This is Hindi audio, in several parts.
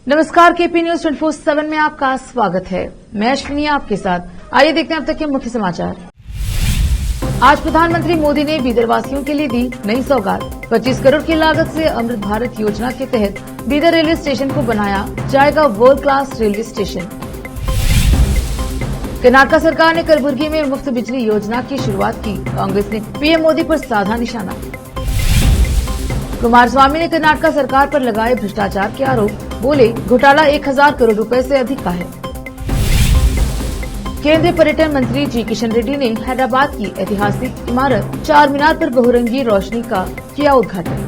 नमस्कार, केपी न्यूज 24/7 में आपका स्वागत है। मैं अश्विनी आपके साथ। आइए देखते हैं अब तक के मुख्य समाचार। आज प्रधानमंत्री मोदी ने बीदर वासियों के लिए दी नई सौगात। 25 करोड़ की लागत से अमृत भारत योजना के तहत बीदर रेलवे स्टेशन को बनाया जाएगा world class railway station. Karnataka सरकार ने कलबुर्गी में मुफ्त बिजली योजना की शुरुआत की। कांग्रेस ने पीएम मोदी पर साधा निशाना। कुमारस्वामी ने कर्नाटक सरकार पर लगाए भ्रष्टाचार के आरोप। बोले, घोटाला 1000 करोड़ रुपए से अधिक का है। केंद्रीय पर्यटन मंत्री जी किशन रेड्डी ने हैदराबाद की ऐतिहासिक इमारत चार मीनार पर बहुरंगी रोशनी का किया उद्घाटन।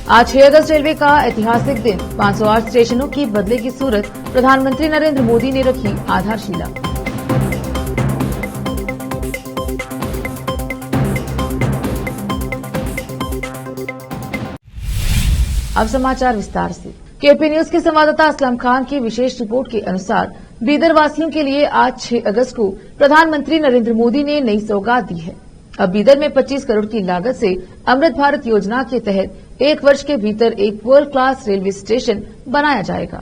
आज 6 अगस्त रेलवे का ऐतिहासिक दिन। 508 स्टेशनों की बदलेगी सूरत। प्रधानमंत्री नरेंद्र मोदी ने रखी आधारशिला। अब समाचार विस्तार से। केपी न्यूज के संवाददाता असलम खान की विशेष रिपोर्ट के अनुसार बीदर वासियों के लिए आज 6 अगस्त को प्रधानमंत्री नरेंद्र मोदी ने नई सौगात दी है। अब बीदर में 25 करोड़ की लागत से अमृत भारत योजना के तहत 1 वर्ष के भीतर एक वर्ल्ड क्लास रेलवे स्टेशन बनाया जाएगा।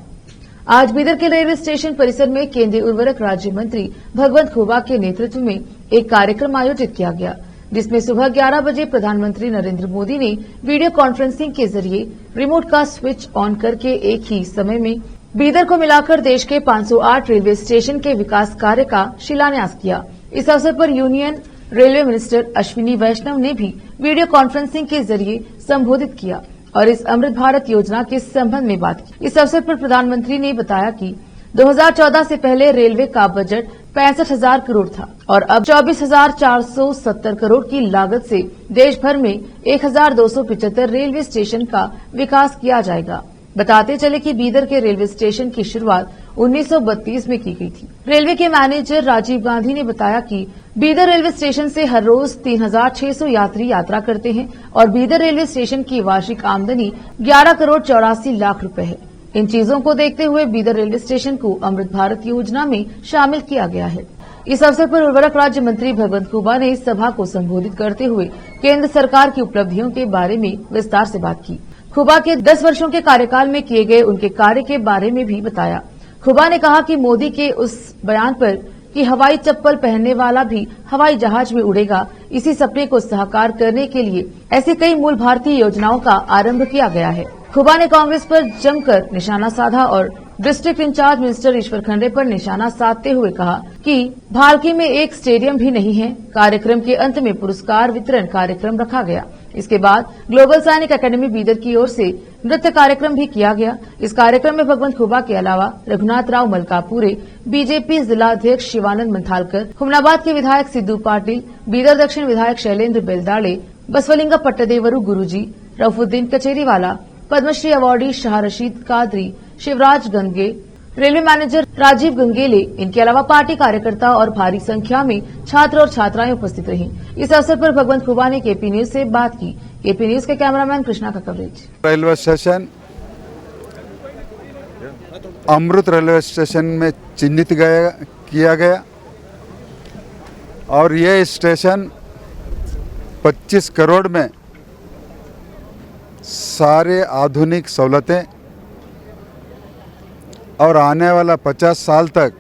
आज बीदर के रेलवे स्टेशन परिसर में केंद्रीय उर्वरक राज्य मंत्री भगवंत खुबा के नेतृत्व में एक कार्यक्रम आयोजित किया गया, जिसमें सुबह 11 बजे प्रधानमंत्री नरेंद्र मोदी ने वीडियो कॉन्फ्रेंसिंग के जरिए रिमोट का स्विच ऑन करके एक ही समय में बीदर को मिलाकर देश के 508 रेलवे स्टेशन के विकास कार्य का शिलान्यास किया। इस अवसर पर यूनियन रेलवे मिनिस्टर अश्विनी वैष्णव ने भी वीडियो कॉन्फ्रेंसिंग के जरिए संबोधित किया और इस अमृत भारत योजना के संबंध में बात की। इस अवसर पर प्रधानमंत्री ने बताया कि 2014 से पहले रेलवे का बजट 65,000 करोड़ था और अब 24,470 करोड़ की लागत से देश भर में 1,275 रेलवे स्टेशन का विकास किया जाएगा। बताते चले कि बीदर के रेलवे स्टेशन की शुरुआत 1932 में की गई थी। रेलवे के मैनेजर राजीव गांधी ने बताया कि बीदर रेलवे स्टेशन से हर रोज 3,600 यात्री यात्रा करते हैं और बीदर रेलवे स्टेशन की वार्षिक आमदनी 11 करोड़ 84 लाख रुपए है। इन चीजों को देखते हुए बीदर रेलवे स्टेशन को अमृत भारत योजना में शामिल किया गया है। इस अवसर पर उर्वरक राज्य मंत्री भगवंत खुबा ने इस सभा को संबोधित करते हुए केंद्र सरकार की उपलब्धियों के बारे में विस्तार से बात की। खुबा के 10 वर्षों के कार्यकाल में किए गए उनके कार्य के बारे में भी बताया। खुबा ने कहा कि मोदी के उस बयान पर कि हवाई चप्पल पहनने वाला भी हवाई जहाज में उड़ेगा, इसी सपने को साकार करने के लिए ऐसी कई मूल भारतीय योजनाओं का आरंभ किया गया है। खुबा ने कांग्रेस पर जमकर निशाना साधा और डिस्ट्रिक्ट इंचार्ज मिनिस्टर ईश्वर खंडे पर निशाना साधते हुए कहा कि भालकी में एक स्टेडियम भी नहीं है। कार्यक्रम के अंत में पुरस्कार वितरण कार्यक्रम रखा गया। इसके बाद ग्लोबल सैनिक अकेडमी बीदर की ओर से नृत्य कार्यक्रम भी किया गया। इस कार्यक्रम में भगवंत खुबा के अलावा रघुनाथ राव मलकापुरे, बीजेपी जिला अध्यक्ष शिवानंद मंथालकर, हुमनाबाद के विधायक सिद्धू पाटिल, बीदर दक्षिण विधायक Shailendra Beldale, Basavalinga Pattadevaru Guruji, Raufuddin Kacheriwala, Padma Shri awardee Shah Rashid Qadri, Shivraj Gange, railway manager Rajiv Gangele, इनके अलावा पार्टी कार्यकर्ता और भारी संख्या में छात्र और छात्राएं उपस्थित रहीं। इस अवसर पर भगवंत खुबा ने केपी न्यूज से बात की। केपी न्यूज के कैमरामैन कृष्णा का कवरेज। रेलवे स्टेशन अमृत रेलवे स्टेशन में चिन्हित किया गया और ये स्टेशन 25 करोड़ में सारे आधुनिक सहूलतें और आने वाला 50 साल तक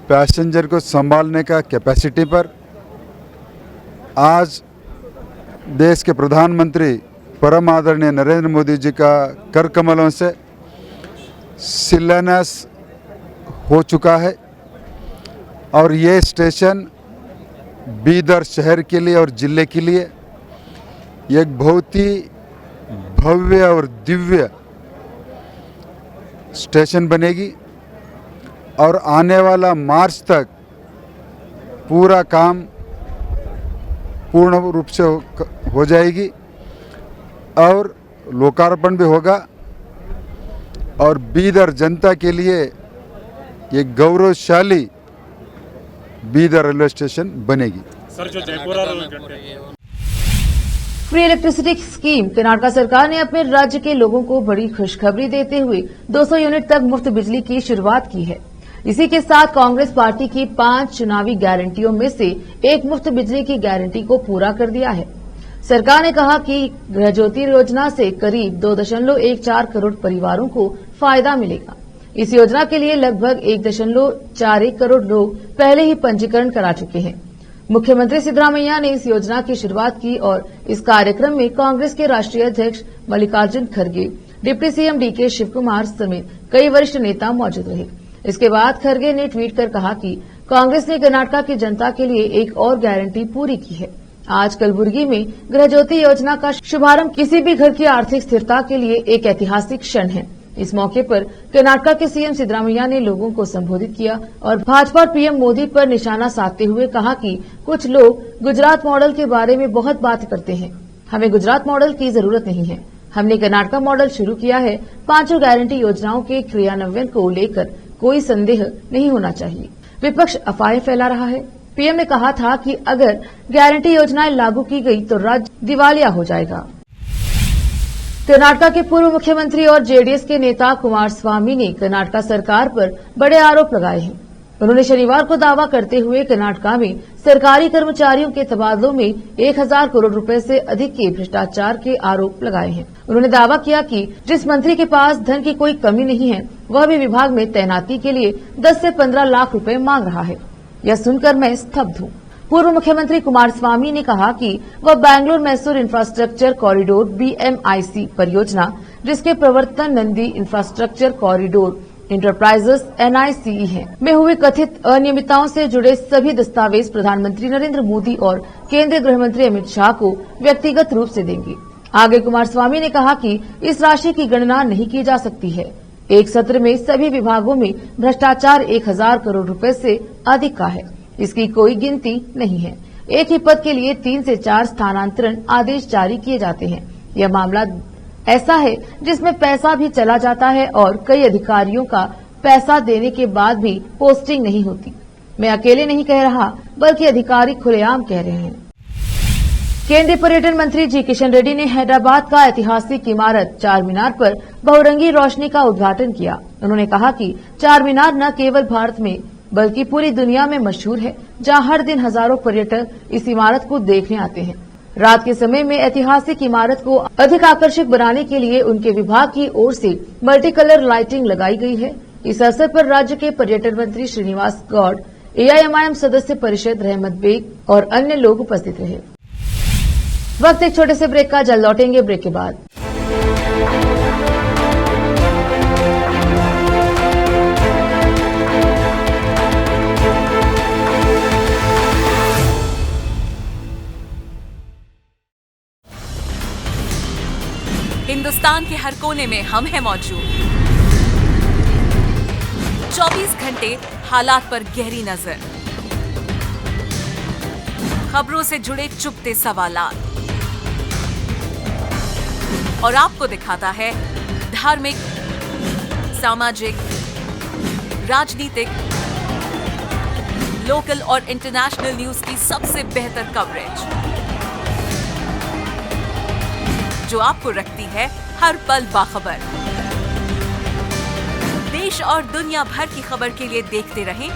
पैसेंजर को संभालने का कैपेसिटी पर आज देश के प्रधानमंत्री परम आदरणीय नरेंद्र मोदी जी का कर कमलों से शिलान्यास हो चुका है और ये स्टेशन बीदर शहर के लिए और जिले के लिए एक बहुत ही भव्य और दिव्य स्टेशन बनेगी और आने वाला मार्च तक पूरा काम पूर्ण रूप से हो जाएगी और लोकार्पण भी होगा और बीदर जनता के लिए एक गौरवशाली बीदर रेलवे स्टेशन बनेगी। सर, जो Jaipur free electricity scheme Karnataka सरकार ने अपने राज्य के लोगों को बड़ी खुशखबरी देते हुए 200 यूनिट तक मुफ्त बिजली की शुरुआत की है। इसी के साथ कांग्रेस पार्टी की 5 चुनावी गारंटियों में से एक मुफ्त बिजली की गारंटी को पूरा कर दिया है। सरकार ने कहा कि गृह ज्योति योजना से करीब 2.14 करोड़ परिवारों को फायदा मिलेगा। इस योजना के लिए लगभग 1.41 करोड़ लोग पहले ही पंजीकरण करा चुके हैं। मुख्यमंत्री सिद्धरामैया ने इस योजना की शुरुआत की और इस कार्यक्रम में कांग्रेस के राष्ट्रीय अध्यक्ष मल्लिकार्जुन खड़गे, डिप्टी सीएम डीके शिवकुमार समेत कई वरिष्ठ नेता मौजूद रहे। इसके बाद खड़गे ने ट्वीट कर कहा कि कांग्रेस ने कर्नाटक की जनता के लिए एक और गारंटी पूरी की है। आज कलबुर्गी में गृह ज्योति योजना का शुभारंभ किसी भी घर की आर्थिक स्थिरता के लिए एक ऐतिहासिक क्षण है। इस मौके पर कर्नाटक के सीएम सिद्धरामैया ने लोगों को संबोधित किया और भाजपा और पीएम मोदी पर निशाना साधते हुए कहा कि कुछ लोग गुजरात मॉडल के बारे में बहुत बात करते हैं। हमें गुजरात मॉडल की जरूरत नहीं है। हमने कर्नाटक मॉडल शुरू किया है। 5 गारंटी योजनाओं के क्रियान्वयन को लेकर कोई संदेह नहीं होना चाहिए। विपक्ष अफवाहें फैला रहा है। पीएम ने कहा था कि अगर गारंटी योजनाएं लागू की गई तो राज्य दिवालिया हो जाएगा। कर्नाटक के पूर्व मुख्यमंत्री और जेडीएस के नेता कुमारस्वामी ने कर्नाटक सरकार पर बड़े आरोप लगाए हैं। उन्होंने शनिवार को दावा करते हुए कर्नाटक में सरकारी कर्मचारियों के तबादलों में 1000 करोड़ रुपए से अधिक के भ्रष्टाचार के आरोप लगाए हैं। उन्होंने दावा किया कि जिस मंत्री के पास धन की कोई कमी नहीं है, वह भी विभाग में तैनाती के लिए 10 से 15 लाख रुपए मांग रहा है। यह सुनकर मैं स्तब्ध हूँ। पूर्व मुख्यमंत्री कुमारस्वामी ने कहा कि वह Bangalore Mysore infrastructure corridor BMIC परियोजना, जिसके प्रवर्तन Nandi infrastructure corridor enterprises NICE है, में हुई कथित अनियमितताओं से जुड़े सभी दस्तावेज प्रधानमंत्री नरेंद्र मोदी और केंद्रीय गृह मंत्री अमित शाह को व्यक्तिगत रूप से देंगे। आगे कुमारस्वामी ने कहा कि इस राशि की गणना नहीं की जा सकती है। एक सत्र में सभी विभागों में भ्रष्टाचार 1000 करोड़ रुपए से अधिक का है। इसकी कोई गिनती नहीं है। एक ही पद के लिए 3 से 4 स्थानांतरण आदेश जारी किए जाते हैं। यह मामला ऐसा है जिसमें पैसा भी चला जाता है और कई अधिकारियों का पैसा देने के बाद भी पोस्टिंग नहीं होती। मैं अकेले नहीं कह रहा, बल्कि अधिकारी खुलेआम कह रहे हैं। केंद्रीय पर्यटन मंत्री जी किशन रेड्डी ने हैदराबाद का ऐतिहासिक इमारत चार मीनार पर बहुरंगी रोशनी का उद्घाटन किया। उन्होंने कहा कि चार मीनार न केवल भारत में बल्कि पूरी दुनिया में मशहूर है, जहां हर दिन हजारों पर्यटक इस इमारत को देखने आते हैं। रात के समय में ऐतिहासिक इमारत को अधिक आकर्षक बनाने के लिए उनके विभाग की ओर से मल्टी कलर लाइटिंग लगाई गई है। इस अवसर पर राज्य के पर्यटन मंत्री श्रीनिवास गौड़, AIMIM सदस्य परिषद रहमत बेग और अन्य लोग उपस्थित रहे। वक्त एक छोटे से ब्रेक का, जल्द लौटेंगे ब्रेक के बाद। हिंदुस्तान के हर कोने में हम हैं मौजूद। 24 घंटे हालात पर गहरी नजर, खबरों से जुड़े चुपते सवालात और आपको दिखाता है धार्मिक, सामाजिक, राजनीतिक, लोकल और इंटरनेशनल न्यूज की सबसे बेहतर कवरेज, जो आपको रखती है हर पल बाखबर। देश और दुनिया भर की खबर के लिए देखते रहें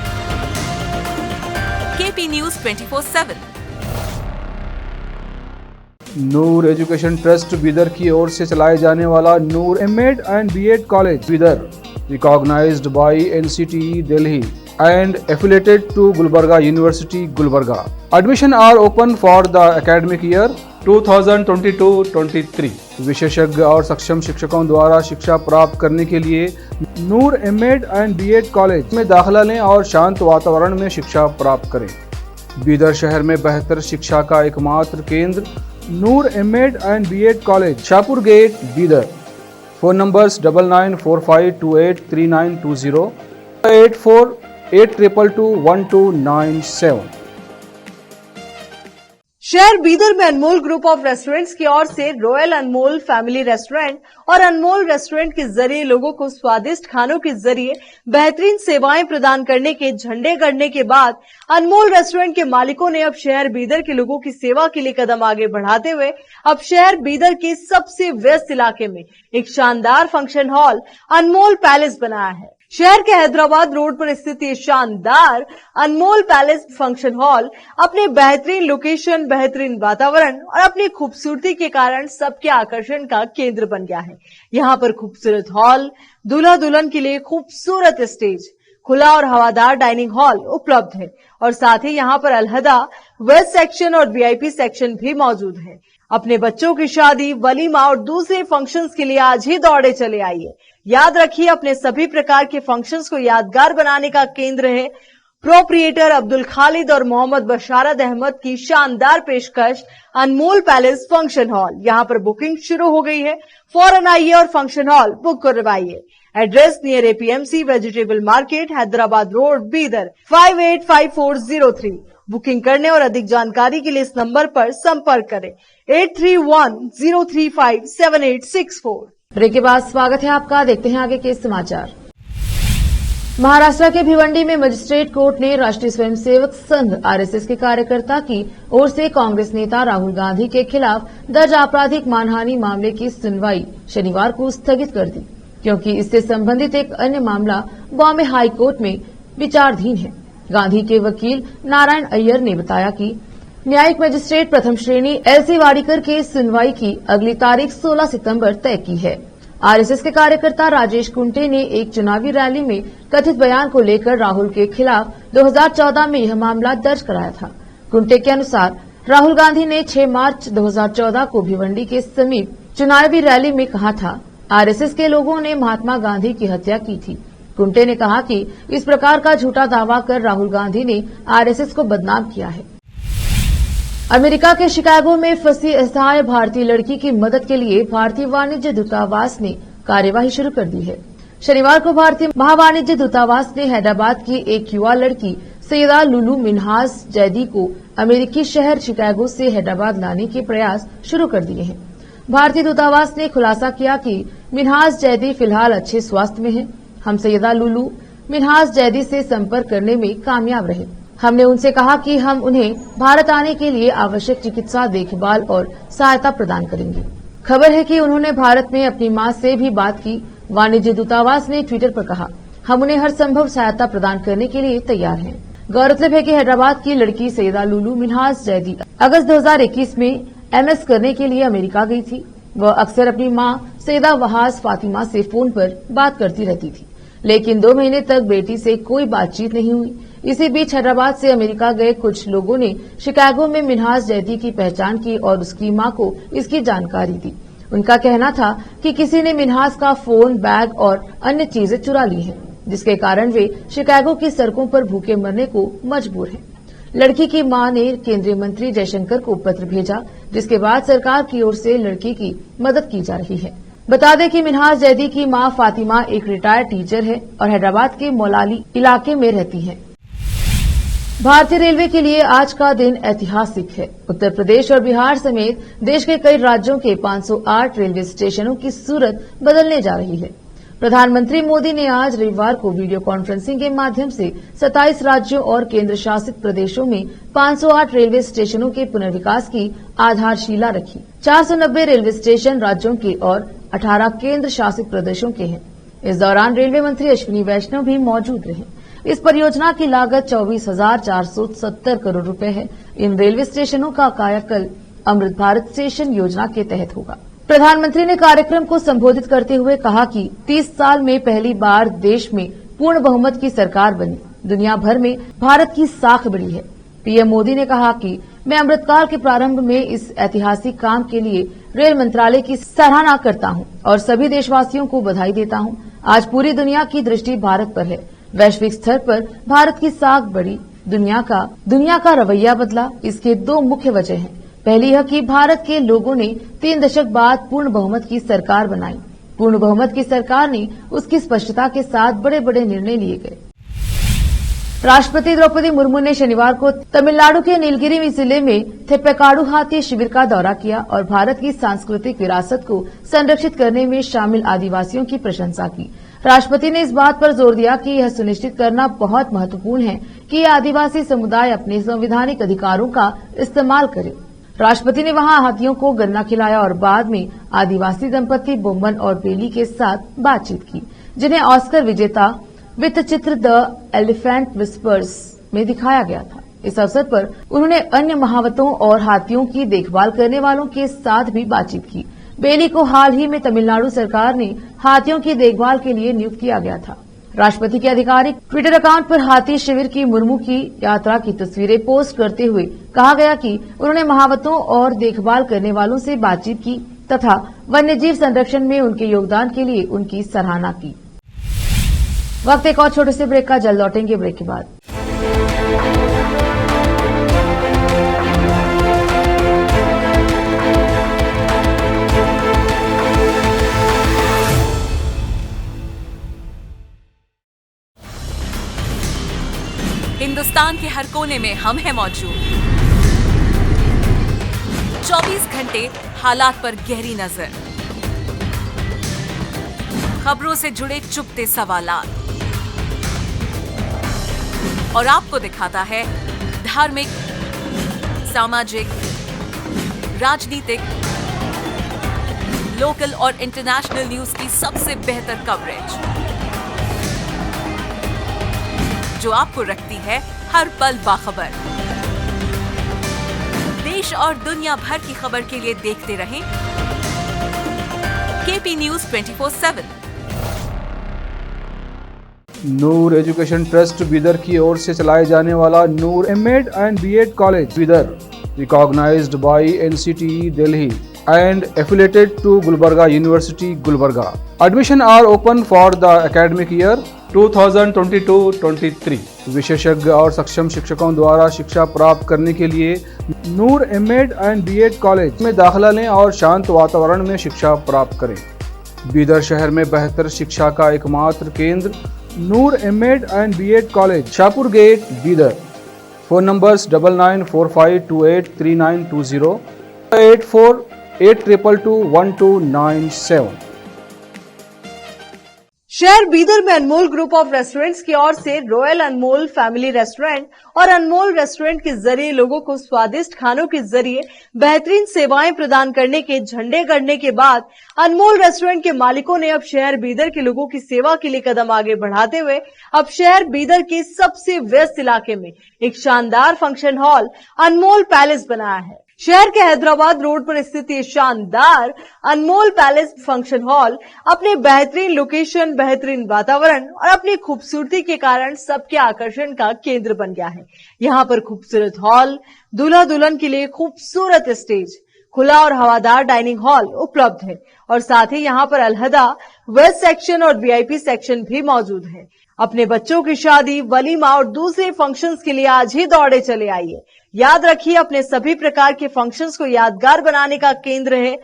KP News 24/7। Noor education trust Bidar की ओर से चलाए जाने वाला नूर M.Ed and B.Ed college Bidar, recognized by NCTE Delhi and affiliated to Gulbarga University, Gulbarga. Admission are open for the academic year 2022-23। विशेषज्ञ और सक्षम शिक्षकों द्वारा शिक्षा प्राप्त करने के लिए नूर M.Ed and B.Ed कॉलेज में दाखिला लें और शांत वातावरण में शिक्षा प्राप्त करें। बीदर शहर में बेहतर शिक्षा का एकमात्र केंद्र Noor M.Ed and B.Ed college, Shahpur gate, Bidar. Phone numbers 9945283920, 8482221297। शहर बीदर में अनमोल ग्रुप ऑफ रेस्टोरेंट्स की ओर से रॉयल अनमोल फैमिली रेस्टोरेंट और अनमोल रेस्टोरेंट के जरिए लोगों को स्वादिष्ट खानों के जरिए बेहतरीन सेवाएं प्रदान करने के झंडे गड़ने के बाद अनमोल रेस्टोरेंट के मालिकों ने अब शहर बीदर के लोगों की सेवा के लिए कदम आगे बढ़ाते हुए अब शहर बीदर के सबसे व्यस्त इलाके में एक शानदार फंक्शन हॉल अनमोल पैलेस बनाया है। शहर के हैदराबाद रोड पर स्थित ये शानदार अनमोल पैलेस फंक्शन हॉल अपने बेहतरीन लोकेशन, बेहतरीन वातावरण और अपनी खूबसूरती के कारण सबके आकर्षण का केंद्र बन गया है। यहाँ पर खूबसूरत हॉल, दूल्हा दुल्हन के लिए खूबसूरत स्टेज, खुला और हवादार डाइनिंग हॉल उपलब्ध है और साथ ही यहाँ पर अलहदा वेस्ट सेक्शन और वीआईपी सेक्शन भी मौजूद है। अपने बच्चों की शादी, वलीमा और दूसरे फंक्शंस के लिए आज ही दौड़े चले आइए। याद रखिए, अपने सभी प्रकार के फंक्शंस को यादगार बनाने का केंद्र है प्रोप्रिएटर अब्दुल खालिद और मोहम्मद बशारत अहमद की शानदार पेशकश अनमोल पैलेस फंक्शन हॉल। यहाँ पर बुकिंग शुरू हो गई है, फौरन आइए और फंक्शन हॉल बुक करवाइए। Address near APMC vegetable market, Hyderabad road, Bidar 585403। Booking करने और अधिक जानकारी के लिए इस नंबर पर संपर्क करें 8310357864। ब्रेक के बाद स्वागत है आपका। देखते हैं आगे के समाचार। महाराष्ट्र के भिवंडी में मजिस्ट्रेट कोर्ट ने राष्ट्रीय स्वयंसेवक संघ आरएसएस के कार्यकर्ता की ओर से कांग्रेस नेता राहुल गांधी के खिलाफ दर्ज आपराधिक मानहानि मामले की सुनवाई शनिवार को स्थगित कर दी, क्योंकि इससे संबंधित एक अन्य मामला बॉम्बे हाई कोर्ट में विचाराधीन है। गांधी के वकील नारायण अय्यर ने बताया कि न्यायिक मजिस्ट्रेट प्रथम श्रेणी एलसी वाडीकर की सुनवाई की अगली तारीख 16 सितंबर तय की है। आरएसएस के कार्यकर्ता राजेश कुंटे ने एक चुनावी रैली में कथित बयान को लेकर राहुल के खिलाफ 2014 में यह मामला दर्ज कराया था। कुंटे के अनुसार राहुल गांधी ने 6 मार्च 2014 को भिवंडी के समीप चुनावी रैली में कहा था, आरएसएस के लोगों ने महात्मा गांधी की हत्या की थी। कुंटे ने कहा कि इस प्रकार का झूठा दावा कर राहुल गांधी ने आरएसएस को बदनाम किया है। अमेरिका के शिकागो में फंसी असहाय भारतीय लड़की की मदद के लिए भारतीय वाणिज्य दूतावास ने कार्यवाही शुरू कर दी है। शनिवार को भारतीय महावाणिज्य दूतावास ने हैदराबाद की एक युवा लड़की सैयदा लुलू मिन्हाज जैदी को अमेरिकी शहर शिकागो से हैदराबाद लाने के प्रयास शुरू कर दिए हैं। भारतीय दूतावास ने खुलासा किया कि मिन्हाज जैदी फिलहाल अच्छे स्वास्थ्य में है। हम सैयदा लुलू मिन्हाज जैदी से संपर्क करने में कामयाब रहे। हमने उनसे कहा कि हम उन्हें भारत आने के लिए आवश्यक चिकित्सा देखभाल और सहायता प्रदान करेंगे। खबर है कि उन्होंने भारत में अपनी मां से भी बात की। वाणिज्य दूतावास ने ट्विटर पर कहा, हम उन्हें हर संभव सहायता प्रदान करने के लिए तैयार हैं। गौरतलब है कि हैदराबाद की लड़की सैयदा लुलू मिन्हाज जैदी अगस्त 2021 में एमएस करने के लिए अमेरिका गई थी। वह अक्सर अपनी मां सैयदा वहाज फातिमा से फोन पर बात करती रहती थी, लेकिन 2 महीने तक बेटी से कोई बातचीत नहीं हुई। इसी बीच हैदराबाद से अमेरिका गए कुछ लोगों ने शिकागो में मिन्हाज जैदी की पहचान की और उसकी मां को इसकी जानकारी दी। उनका कहना था कि किसी ने मिन्हाज का फोन, बैग और अन्य चीजें चुरा ली हैं, जिसके कारण वे शिकागो की सड़कों पर भूखे मरने को मजबूर हैं। लड़की की मां ने केंद्रीय मंत्री जयशंकर को पत्र भेजा, जिसके बाद सरकार की ओर से लड़की की मदद की जा रही है। बता दें कि मिन्हाज जैदी की मां फातिमा एक रिटायर्ड टीचर है और हैदराबाद के मौलाली इलाके में रहती है। भारतीय रेलवे के लिए आज का दिन ऐतिहासिक है। उत्तर प्रदेश और बिहार समेत देश के कई राज्यों के 508 रेलवे स्टेशनों की सूरत बदलने जा रही है। प्रधानमंत्री मोदी ने आज रविवार को वीडियो कॉन्फ्रेंसिंग के माध्यम से 27 राज्यों और केंद्र शासित प्रदेशों में 508 रेलवे स्टेशनों के पुनर्विकास की आधारशिला रखी। 490 रेलवे स्टेशन राज्यों के और 18 केंद्र शासित प्रदेशों के हैं। इस दौरान रेलवे मंत्री अश्विनी वैष्णव भी मौजूद रहे। इस परियोजना की लागत 24,470 करोड़ रुपए है। इन रेलवे स्टेशनों का कायाकल्प अमृत भारत स्टेशन योजना के तहत होगा। प्रधानमंत्री ने कार्यक्रम को संबोधित करते हुए कहा कि 30 साल में पहली बार देश में पूर्ण बहुमत की सरकार बनी। दुनिया भर में भारत की साख बढ़ी है। पीएम मोदी ने कहा कि मैं अमृतकाल के प्रारंभ में इस ऐतिहासिक काम के लिए रेल मंत्रालय की सराहना करता हूं और सभी देशवासियों को बधाई देता हूं। आज पूरी दुनिया की दृष्टि भारत पर है। वैश्विक स्तर पर भारत की साख बढ़ी, दुनिया का रवैया बदला। इसके 2 मुख्य वजह हैं। पहली यह कि भारत के लोगों ने 3 दशक बाद पूर्ण बहुमत की सरकार बनाई। पूर्ण बहुमत की सरकार ने उसकी स्पष्टता के साथ बड़े बड़े निर्णय लिए गए। राष्ट्रपति द्रौपदी मुर्मू ने शनिवार को तमिलनाडु के नीलगिरी जिले में थेप्पेकाडु हाथी शिविर का दौरा किया और भारत की सांस्कृतिक विरासत को संरक्षित करने में शामिल आदिवासियों की प्रशंसा की। राष्ट्रपति ने इस बात पर जोर दिया कि यह सुनिश्चित करना बहुत महत्वपूर्ण है कि ये आदिवासी समुदाय अपने संवैधानिक अधिकारों का इस्तेमाल करे। राष्ट्रपति ने वहां हाथियों को गन्ना खिलाया और बाद में आदिवासी दंपति बोम्बन और बेली के साथ बातचीत की, जिन्हें ऑस्कर विजेता वित्त चित्र द एलिफेंट विस्पर्स में दिखाया गया था। इस अवसर पर उन्होंने अन्य महावतों और हाथियों की देखभाल करने वालों के साथ भी बातचीत की। बेली को हाल ही में तमिलनाडु सरकार ने हाथियों की देखभाल के लिए नियुक्त किया गया था। राष्ट्रपति के आधिकारिक ट्विटर अकाउंट पर हाथी शिविर की मुर्मू की यात्रा की तस्वीरें पोस्ट करते हुए कहा गया कि उन्होंने महावतों और देखभाल करने वालों से बातचीत की तथा वन्यजीव संरक्षण में उनके योगदान के लिए उनकी सराहना की। वक्त एक और छोटे से ब्रेक का, जल्द लौटेंगे ब्रेक के बाद। हिंदुस्तान के हर कोने में हम हैं मौजूद। 24 घंटे हालात पर गहरी नजर, खबरों से जुड़े चुपते सवालात और आपको दिखाता है धार्मिक, सामाजिक, राजनीतिक, लोकल और इंटरनेशनल न्यूज की सबसे बेहतर कवरेज, जो आपको रखती है हर पल बाखबर। देश और दुनिया भर की खबर के लिए देखते रहें KP news 24/7। Noor education trust Bidar की ओर से चलाए जाने वाला Noor MEd and BEd college Bidar, recognised by NCTE Delhi and affiliated to Gulbarga University, Gulbarga. Admission are open for the academic year 2022-23. विशेषज्ञ और सक्षम शिक्षकों द्वारा शिक्षा प्राप्त करने के लिए नूर एमएड एंड बीएड कॉलेज में दाखिला लें और शांत वातावरण में शिक्षा प्राप्त करें। बीदर शहर में बेहतर शिक्षा का एकमात्र केंद्र Noor MEd and BEd college, Shahpur gate, Bidar. Phone numbers 9945283920, 8482221297। शहर बीदर में अनमोल ग्रुप ऑफ रेस्टोरेंट्स की ओर से रॉयल अनमोल फैमिली रेस्टोरेंट और अनमोल रेस्टोरेंट के जरिए लोगों को स्वादिष्ट खानों के जरिए बेहतरीन सेवाएं प्रदान करने के झंडे गड़ने के बाद अनमोल रेस्टोरेंट के मालिकों ने अब शहर बीदर के लोगों की सेवा के लिए कदम आगे बढ़ाते हुए अब शहर बीदर के सबसे व्यस्त इलाके में एक शानदार फंक्शन हॉल अनमोल पैलेस बनाया है। शहर के हैदराबाद रोड पर स्थित ये शानदार अनमोल पैलेस फंक्शन हॉल अपने बेहतरीन लोकेशन, बेहतरीन वातावरण और अपनी खूबसूरती के कारण सबके आकर्षण का केंद्र बन गया है। यहाँ पर खूबसूरत हॉल, दूल्हा दुल्हन के लिए खूबसूरत स्टेज, खुला और हवादार डाइनिंग हॉल उपलब्ध है और साथ ही यहाँ पर अलहदा वेस्ट सेक्शन और वीआईपी सेक्शन भी मौजूद है। अपने बच्चों की शादी, वलीमा और दूसरे फंक्शंस के लिए आज ही दौड़े चले आइए। याद रखिए, अपने सभी प्रकार के फंक्शंस को यादगार बनाने का केंद्र है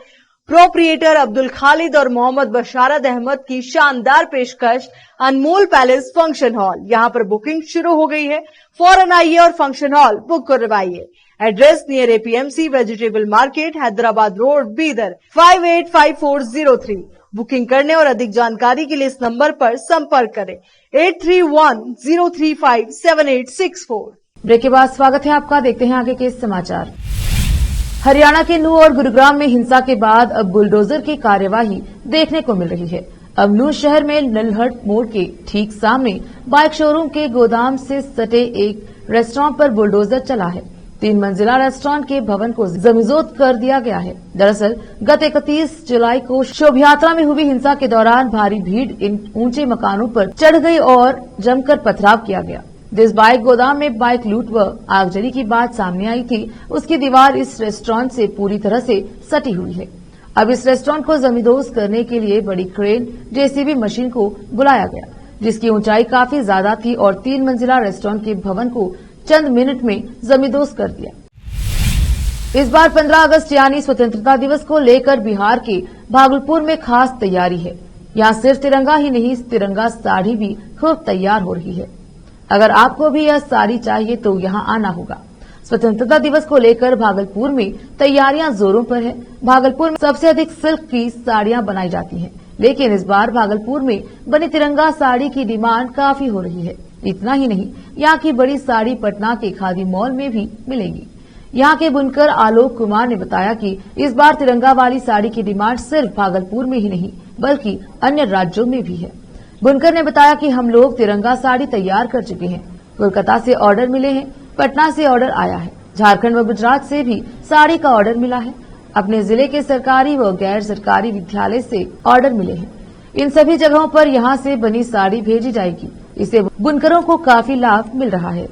प्रोप्रिएटर अब्दुल खालिद और मोहम्मद बशारत अहमद की शानदार पेशकश अनमोल पैलेस फंक्शन हॉल। यहाँ पर बुकिंग शुरू हो गई है, फौरन आइए और फंक्शन हॉल बुक करवाइए। Address near APMC vegetable market, Hyderabad road, Bidar 585403। Booking करने और अधिक जानकारी के लिए इस नंबर पर संपर्क करें 8310357864। ब्रेक के बाद स्वागत है आपका। देखते हैं आगे के समाचार। हरियाणा के नूह और गुरुग्राम में हिंसा के बाद अब बुलडोजर की कार्यवाही देखने को मिल रही है। अब नूह शहर में नलहट मोड़ के ठीक सामने बाइक शोरूम के गोदाम से सटे एक रेस्टोरेंट पर बुलडोजर चला है। 3 मंजिला रेस्टोरेंट के भवन को जमीजोत कर दिया गया है। दरअसल गत 31 जुलाई को शोभायात्रा में हुई हिंसा के दौरान भारी भीड़ इन ऊंचे मकानों पर चढ़ गई और जमकर पथराव किया गया। जिस बाइक गोदाम में बाइक लूट व आगजनी की बात सामने आई थी, उसकी दीवार इस रेस्टोरेंट से पूरी तरह से सटी हुई है। अब इस रेस्टोरेंट को जमींदोज करने के लिए बड़ी क्रेन जेसीबी मशीन को बुलाया गया, जिसकी ऊंचाई काफी ज्यादा थी और 3 मंजिला रेस्टोरेंट के भवन को चंद मिनट में जमींदोज कर दिया। इस बार 15 अगस्त यानी स्वतंत्रता दिवस को लेकर बिहार के भागलपुर में खास तैयारी है। यहाँ सिर्फ तिरंगा ही नहीं, तिरंगा साड़ी भी खूब तैयार हो रही है। अगर आपको भी यह साड़ी चाहिए तो यहाँ आना होगा। स्वतंत्रता दिवस को लेकर भागलपुर में तैयारियां जोरों पर है। भागलपुर में सबसे अधिक सिल्क की साड़ियां बनाई जाती हैं, लेकिन इस बार भागलपुर में बनी तिरंगा साड़ी की डिमांड काफी हो रही है। इतना ही नहीं, यहाँ की बड़ी साड़ी पटना के खादी मॉल में भी मिलेगी। यहाँ के बुनकर आलोक कुमार ने बताया कि इस बार तिरंगा वाली साड़ी की डिमांड सिर्फ भागलपुर में ही नहीं बल्कि अन्य राज्यों में भी है। बुनकर ने बताया कि हम लोग तिरंगा साड़ी तैयार कर चुके हैं। कोलकाता से ऑर्डर मिले हैं, पटना से ऑर्डर आया है, झारखंड व गुजरात से भी साड़ी का ऑर्डर मिला है। अपने जिले के सरकारी व गैर सरकारी विद्यालय से ऑर्डर मिले हैं। इन सभी जगहों पर यहां से बनी साड़ी भेजी जाएगी। इससे बुनकरों को काफी लाभ मिल रहा है।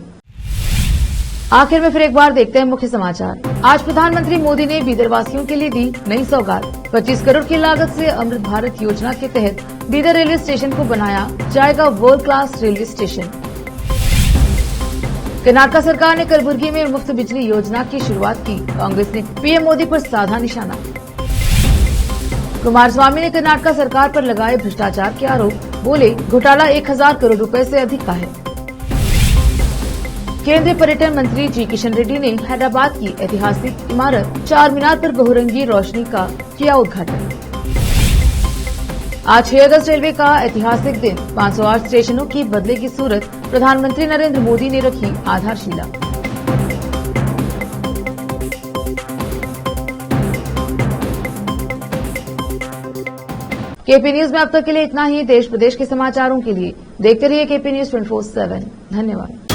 आखिर में फिर एक बार देखते हैं मुख्य समाचार। आज प्रधानमंत्री मोदी ने बीदर वासियों के लिए दी नई सौगात। 25 करोड़ की लागत से अमृत भारत योजना के तहत बीदर रेलवे स्टेशन को बनाया जाएगा world class railway station. Karnataka सरकार ने कलबुर्गी में मुफ्त बिजली योजना की शुरुआत की। कांग्रेस ने पीएम मोदी पर साधा निशाना। कुमारस्वामी ने कर्नाटक सरकार पर लगाए भ्रष्टाचार के आरोप। बोले घोटाला 1000 करोड़ रुपए से अधिक का है। केंद्रीय पर्यटन मंत्री जी किशन रेड्डी ने हैदराबाद की ऐतिहासिक इमारत चार मीनार पर बहुरंगी रोशनी का किया उद्घाटन। आज 6 अगस्त रेलवे का ऐतिहासिक दिन। 508 स्टेशनों की बदलेगी सूरत। प्रधानमंत्री नरेंद्र मोदी ने रखी आधारशिला। केपी न्यूज में अब तक के लिए इतना ही। देश प्रदेश के समाचारों के लिए देखते रहिए केपी न्यूज 24/7। धन्यवाद।